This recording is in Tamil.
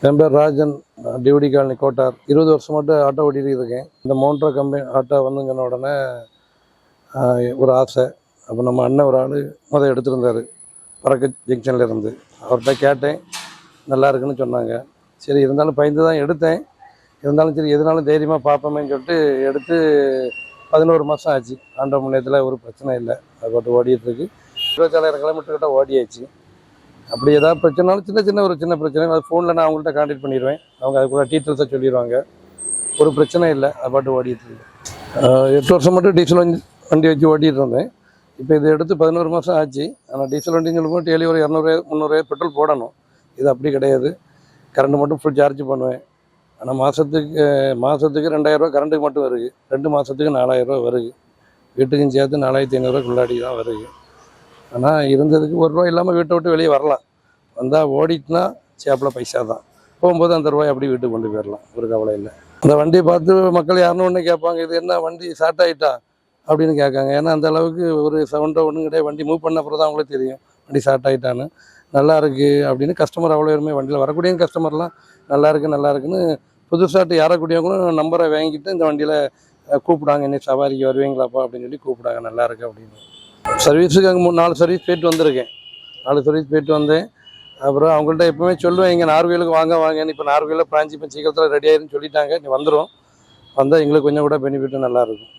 என் பேர் ராஜன், டிவிடி காலனி கோட்டார். 20 வருஷம் மட்டும் ஆட்டோ ஓட்டிகிட்டு இருக்கேன். இந்த மோண்ட்ரா கம்பெனி ஆட்டோ வந்துங்கின உடனே ஒரு ஆசை. அப்போ நம்ம அண்ணன் ஒரு ஆள் எடுத்திருந்தார் பறக்க ஜங்ஷனில் இருந்து. அவர்கிட்ட கேட்டேன், நல்லா இருக்குன்னு சொன்னாங்க. சரி இருந்தாலும் பயந்து தான் எடுத்தேன். இருந்தாலும் சரி எதுனாலும் தைரியமாக பார்ப்போமேன்னு சொல்லிட்டு எடுத்து 11 மாதம் ஆச்சு. ஆண்ட முன்னேற்றத்தில் ஒரு பிரச்சனை இல்லை, அது பாட்டு ஓடிட்டுருக்கு. 24,000 கிலோமீட்டர் கிட்ட ஓடியாச்சு. அப்படி ஏதாவது பிரச்சனைனாலும் சின்ன பிரச்சனை அது ஃபோனில் நான் அவங்கள்ட்ட கான்டாக்ட் பண்ணிடுவேன். அவங்க அதுக்குள்ள டீட்டெயில்ஸை சொல்லிடுவாங்க. ஒரு பிரச்சனை இல்லை, அது பாட்டு ஓடிட்டு இருக்கு. 8 வருஷம் மட்டும் டீசல் வண்டி வச்சு ஓட்டிகிட்டு இருந்தேன். இப்போ இது எடுத்து 11 மாதம் ஆச்சு. ஆனால் டீசல் வண்டின்னு சொல்லும்போது டெய்லி ஒரு 200 300 பெட்ரோல் போடணும். இது அப்படி கிடையாது. கரண்ட் மட்டும் ஃபுல் சார்ஜ் பண்ணுவேன். ஆனால் மாதத்துக்கு 2000 கரண்ட்டுக்கு மட்டும் வருது. 2 மாதத்துக்கு 4000 வருது. வீட்டுக்கும் சேர்த்து 4500 தான் வருது. ஆனால் இருந்ததுக்கு ₹1 இல்லாமல் வீட்டை விட்டு வெளியே வரலாம். வந்தால் ஓடிட்டுனா சேப்பில் பைசா தான். போகும்போது அந்த ரூபாய் அப்படி வீட்டுக்கு கொண்டு போயிடலாம், ஒரு கவலை இல்லை. அந்த வண்டியை பார்த்து மக்கள் யாருன்னு ஒன்று கேட்பாங்க, இது என்ன வண்டி ஸ்டார்ட் ஆகிட்டா அப்படின்னு கேட்காங்க. ஏன்னா அந்த அளவுக்கு ஒரு சவுண்டோ ஒன்றும் கிடையாது. வண்டி மூவ் பண்ண அப்புறம் தான் அவங்களுக்கு தெரியும் வண்டி ஸ்டார்ட் ஆகிட்டான்னு. நல்லா இருக்குது அப்படின்னு கஸ்டமர் அவ்வளோ பேருமே வண்டியில் வரக்கூடிய கஸ்டமர்லாம் நல்லா இருக்குன்னு புதுசாட்டு யாரக்கூடியவங்களும் நம்பரை வாங்கிட்டு இந்த வண்டியில் கூப்பிடாங்க, இன்னைக்கு சவாரிக்கு வருவீங்களாப்பா அப்படின்னு சொல்லி கூப்பிடாங்க, நல்லா இருக்குது அப்படின்னு. சர்வீஸுக்கு அங்கே 4 சர்வீஸ் போயிட்டு வந்திருக்கேன். 4 சர்வீஸ் போயிட்டு வந்தேன். அப்புறம் அவங்கள்ட்ட எப்பவுமே சொல்லுவேன், இங்கே நார்வேலுக்கு வாங்கன்னு. இப்போ நார்வேலில் பிரான்ச் இப்போ சீக்கிரத்தில் ரெடி ஆயிருன்னு சொல்லிட்டாங்க. நீ வந்துடும். வந்தால் எங்களுக்கு கொஞ்சம் கூட பெனிஃபிட்டு நல்லாயிருக்கும்.